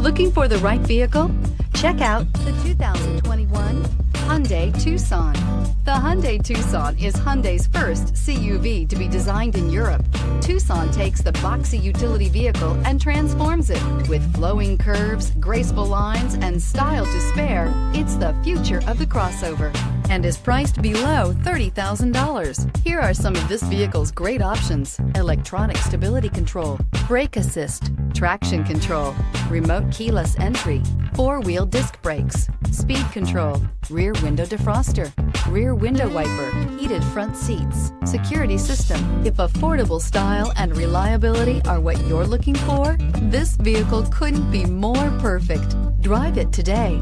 Looking for the right vehicle? Check out the 2021 Hyundai Tucson. The Hyundai Tucson is Hyundai's first CUV to be designed in Europe. Tucson takes the boxy utility vehicle and transforms it. With flowing curves, graceful lines, and style to spare, it's the future of the crossover and is priced below $30,000. Here are some of this vehicle's great options: electronic stability control, brake assist, traction control, remote keyless entry, four-wheel disc brakes, speed control, rear window defroster, rear window wiper, heated front seats, security system. If affordable style and reliability are what you're looking for, this vehicle couldn't be more perfect. Drive it today.